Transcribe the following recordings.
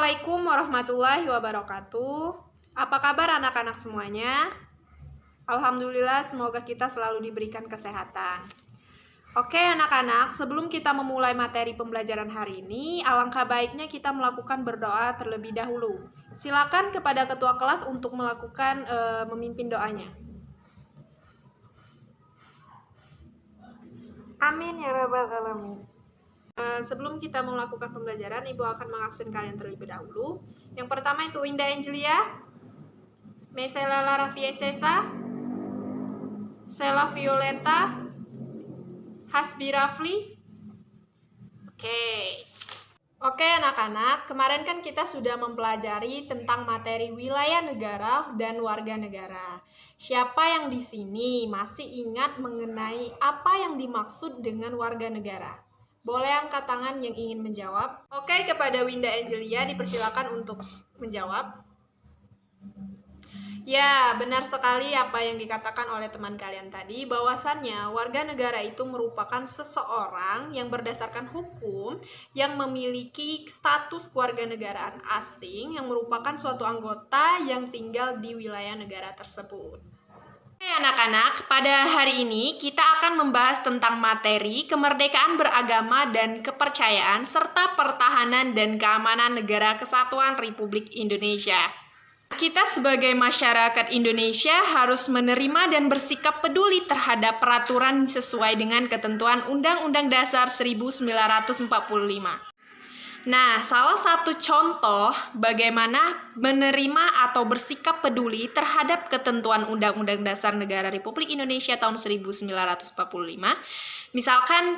Assalamualaikum warahmatullahi wabarakatuh. Apa kabar anak-anak semuanya? Alhamdulillah, semoga kita selalu diberikan kesehatan. Oke anak-anak, sebelum kita memulai materi pembelajaran hari ini, alangkah baiknya kita melakukan berdoa terlebih dahulu. Silakan kepada ketua kelas untuk melakukan memimpin doanya. Amin ya rabbal alamin. Sebelum kita melakukan pembelajaran, Ibu akan mengabsen kalian terlebih dahulu. Yang pertama itu Winda Angelia, Mesela Lara Fiesesa, Sela Violeta, Hasbi Rafli. Oke anak-anak, kemarin kan kita sudah mempelajari tentang materi wilayah negara dan warga negara. Siapa yang di sini masih ingat mengenai apa yang dimaksud dengan warga negara? Boleh angkat tangan yang ingin menjawab. Oke, kepada Winda Angelia dipersilakan untuk menjawab. Ya, benar sekali apa yang dikatakan oleh teman kalian tadi, bahwasannya warga negara itu merupakan seseorang yang berdasarkan hukum yang memiliki status kewarganegaraan asing yang merupakan suatu anggota yang tinggal di wilayah negara tersebut. Anak-anak, pada hari ini kita akan membahas tentang materi kemerdekaan beragama dan kepercayaan serta pertahanan dan keamanan Negara Kesatuan Republik Indonesia. Kita sebagai masyarakat Indonesia harus menerima dan bersikap peduli terhadap peraturan sesuai dengan ketentuan Undang-Undang Dasar 1945. Nah, salah satu contoh bagaimana menerima atau bersikap peduli terhadap ketentuan Undang-Undang Dasar Negara Republik Indonesia tahun 1945, misalkan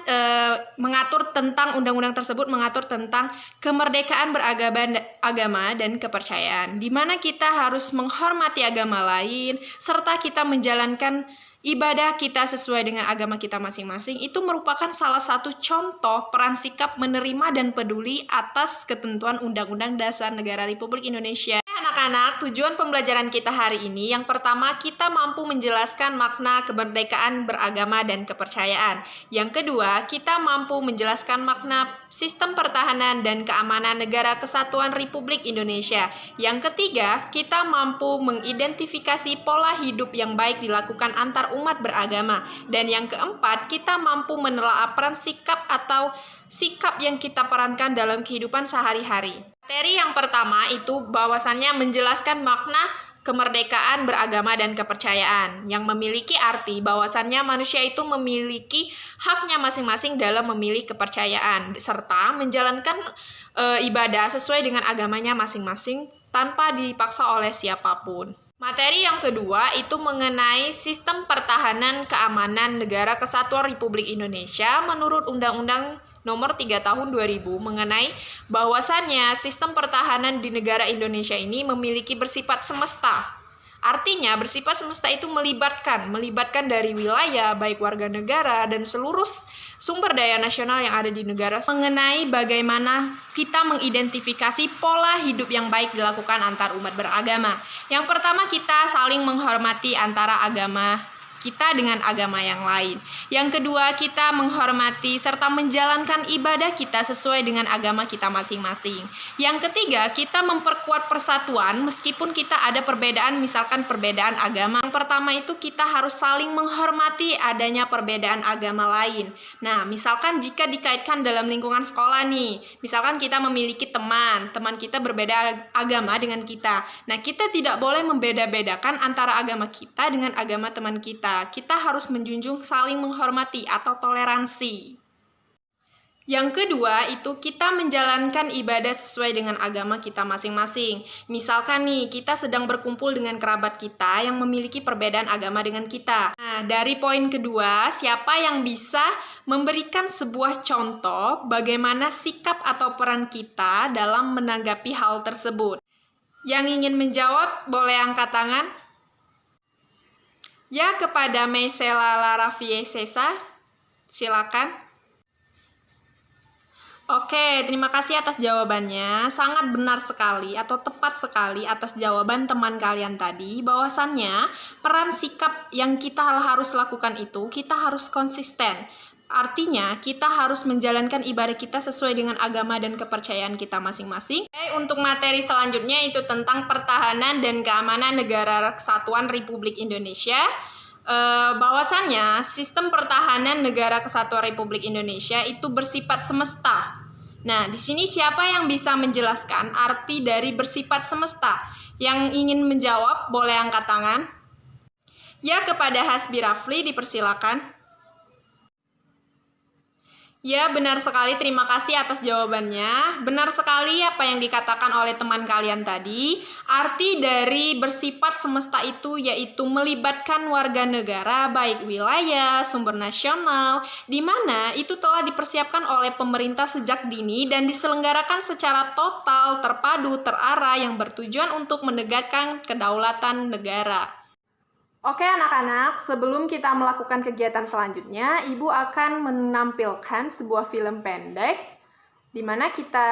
mengatur tentang undang-undang tersebut mengatur tentang kemerdekaan beragama dan kepercayaan, di mana kita harus menghormati agama lain serta kita menjalankan ibadah kita sesuai dengan agama kita masing-masing. Itu merupakan salah satu contoh peran sikap menerima dan peduli atas ketentuan Undang-Undang Dasar Negara Republik Indonesia. Anak-anak, tujuan pembelajaran kita hari ini yang pertama, kita mampu menjelaskan makna kemerdekaan beragama dan kepercayaan. Yang kedua, kita mampu menjelaskan makna sistem pertahanan dan keamanan Negara Kesatuan Republik Indonesia. Yang ketiga, kita mampu mengidentifikasi pola hidup yang baik dilakukan antar umat beragama. Dan yang keempat, kita mampu menelaah peran sikap atau sikap yang kita perankan dalam kehidupan sehari-hari. Materi yang pertama itu bahwasannya menjelaskan makna kemerdekaan beragama dan kepercayaan yang memiliki arti bahwasannya manusia itu memiliki haknya masing-masing dalam memilih kepercayaan serta menjalankan ibadah sesuai dengan agamanya masing-masing tanpa dipaksa oleh siapapun. Materi yang kedua itu mengenai sistem pertahanan keamanan Negara Kesatuan Republik Indonesia menurut Undang-Undang Nomor 3 Tahun 2000 mengenai bahwasannya sistem pertahanan di negara Indonesia ini memiliki bersifat semesta. Artinya bersifat semesta itu melibatkan dari wilayah, baik warga negara dan seluruh sumber daya nasional yang ada di negara mengenai bagaimana kita mengidentifikasi pola hidup yang baik dilakukan antar umat beragama. Yang pertama, kita saling menghormati antara agama kita dengan agama yang lain. Yang kedua, kita menghormati serta menjalankan ibadah kita sesuai dengan agama kita masing-masing. Yang ketiga, kita memperkuat persatuan meskipun kita ada perbedaan, misalkan perbedaan agama. Yang pertama itu kita harus saling menghormati adanya perbedaan agama lain. Nah, misalkan jika dikaitkan dalam lingkungan sekolah nih, misalkan kita memiliki teman kita berbeda agama dengan kita. Nah, kita tidak boleh membeda-bedakan antara agama kita dengan agama teman kita. Kita harus menjunjung saling menghormati atau toleransi. Yang kedua itu kita menjalankan ibadah sesuai dengan agama kita masing-masing. Misalkan nih, kita sedang berkumpul dengan kerabat kita yang memiliki perbedaan agama dengan kita. Nah, dari poin kedua, siapa yang bisa memberikan sebuah contoh bagaimana sikap atau peran kita dalam menanggapi hal tersebut? Yang ingin menjawab boleh angkat tangan. Ya, kepada Mesela Lara Fiesesa, silakan. Oke, terima kasih atas jawabannya. Sangat benar sekali atau tepat sekali atas jawaban teman kalian tadi, bahwasannya peran sikap yang kita harus lakukan itu kita harus konsisten. Artinya, kita harus menjalankan ibadah kita sesuai dengan agama dan kepercayaan kita masing-masing. Untuk materi selanjutnya itu tentang pertahanan dan keamanan Negara Kesatuan Republik Indonesia. Bahwasannya, sistem pertahanan Negara Kesatuan Republik Indonesia itu bersifat semesta. Nah, di sini siapa yang bisa menjelaskan arti dari bersifat semesta? Yang ingin menjawab boleh angkat tangan. Ya, kepada Hasbi Rafli dipersilakan. Ya, benar sekali. Terima kasih atas jawabannya. Benar sekali apa yang dikatakan oleh teman kalian tadi. Arti dari bersifat semesta itu yaitu melibatkan warga negara, baik wilayah, sumber nasional, di mana itu telah dipersiapkan oleh pemerintah sejak dini dan diselenggarakan secara total, terpadu, terarah yang bertujuan untuk menegakkan kedaulatan negara. Oke anak-anak, sebelum kita melakukan kegiatan selanjutnya, Ibu akan menampilkan sebuah film pendek di mana kita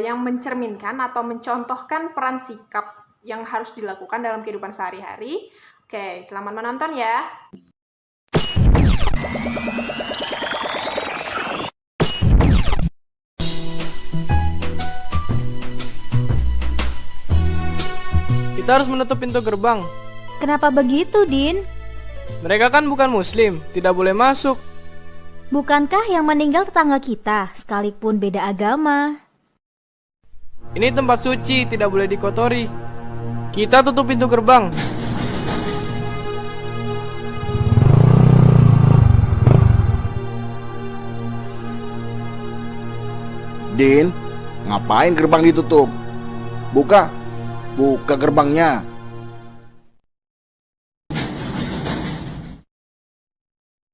yang mencerminkan atau mencontohkan peran sikap yang harus dilakukan dalam kehidupan sehari-hari. Oke, selamat menonton ya. Kita harus menutup pintu gerbang. Kenapa begitu, Din? Mereka kan bukan muslim, tidak boleh masuk. Bukankah yang meninggal tetangga kita, sekalipun beda agama? Ini tempat suci, tidak boleh dikotori. Kita tutup pintu gerbang. Din, ngapain gerbang ditutup? Buka gerbangnya.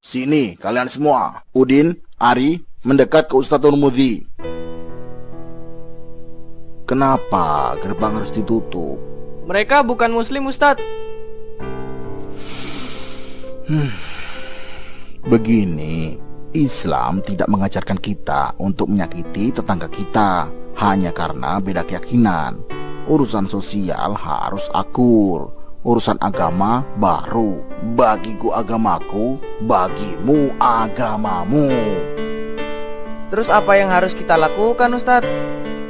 Sini kalian semua. Udin, Ari, mendekat ke Ustadz Nurmudi. Kenapa gerbang harus ditutup? Mereka bukan muslim, Ustadz. Begini, Islam tidak mengajarkan kita untuk menyakiti tetangga kita hanya karena beda keyakinan. Urusan sosial harus akur. Urusan agama baru. Bagiku agamaku, bagimu agamamu. Terus apa yang harus kita lakukan, Ustadz?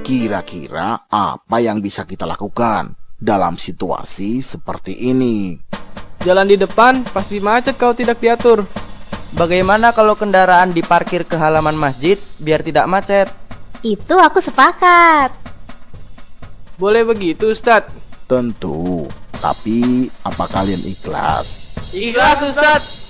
Kira-kira apa yang bisa kita lakukan dalam situasi seperti ini? Jalan di depan pasti macet kalau tidak diatur. Bagaimana kalau kendaraan diparkir ke halaman masjid biar tidak macet? Itu aku sepakat. Boleh begitu, Ustadz? Tentu. Tapi apa kalian ikhlas? Ikhlas, Ustadz.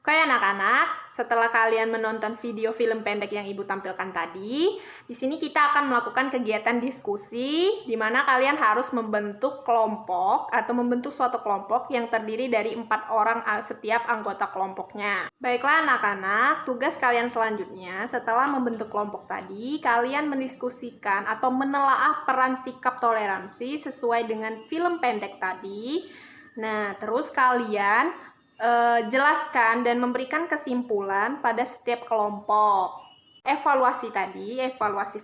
Oke anak-anak, setelah kalian menonton video film pendek yang Ibu tampilkan tadi, di sini kita akan melakukan kegiatan diskusi di mana kalian harus membentuk kelompok atau membentuk suatu kelompok yang terdiri dari 4 orang setiap anggota kelompoknya. Baiklah anak-anak, tugas kalian selanjutnya setelah membentuk kelompok tadi, kalian mendiskusikan atau menelaah peran sikap toleransi sesuai dengan film pendek tadi. Nah, terus kalian jelaskan dan memberikan kesimpulan pada setiap kelompok. Evaluasi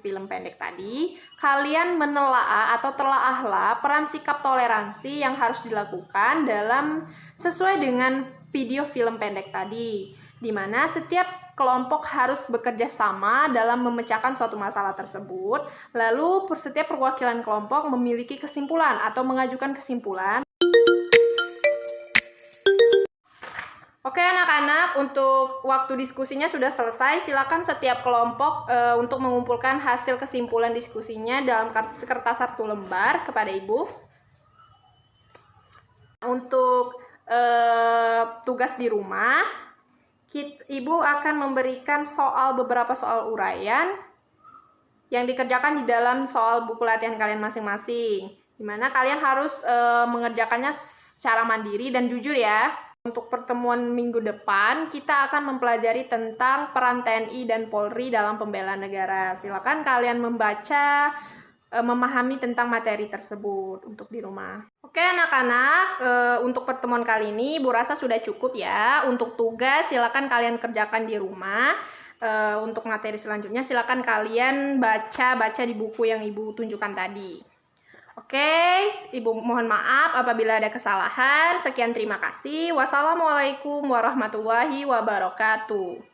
film pendek tadi, kalian menelaah atau telaahlah peran sikap toleransi yang harus dilakukan dalam sesuai dengan video film pendek tadi, di mana setiap kelompok harus bekerja sama dalam memecahkan suatu masalah tersebut. Lalu setiap perwakilan kelompok memiliki kesimpulan atau mengajukan kesimpulan. Oke anak-anak, untuk waktu diskusinya sudah selesai. Silakan setiap kelompok untuk mengumpulkan hasil kesimpulan diskusinya dalam kertas 1 lembar kepada Ibu. Untuk tugas di rumah, Ibu akan memberikan beberapa soal uraian yang dikerjakan di dalam soal buku latihan kalian masing-masing, di mana kalian harus mengerjakannya secara mandiri dan jujur ya. Untuk pertemuan minggu depan, kita akan mempelajari tentang peran TNI dan Polri dalam pembelaan negara. Silakan kalian membaca memahami tentang materi tersebut untuk di rumah. Oke anak-anak, untuk pertemuan kali ini Bu rasa sudah cukup ya. Untuk tugas silakan kalian kerjakan di rumah. Untuk materi selanjutnya silakan kalian baca di buku yang Ibu tunjukkan tadi. Oke, Ibu mohon maaf apabila ada kesalahan. Sekian terima kasih. Wassalamualaikum warahmatullahi wabarakatuh.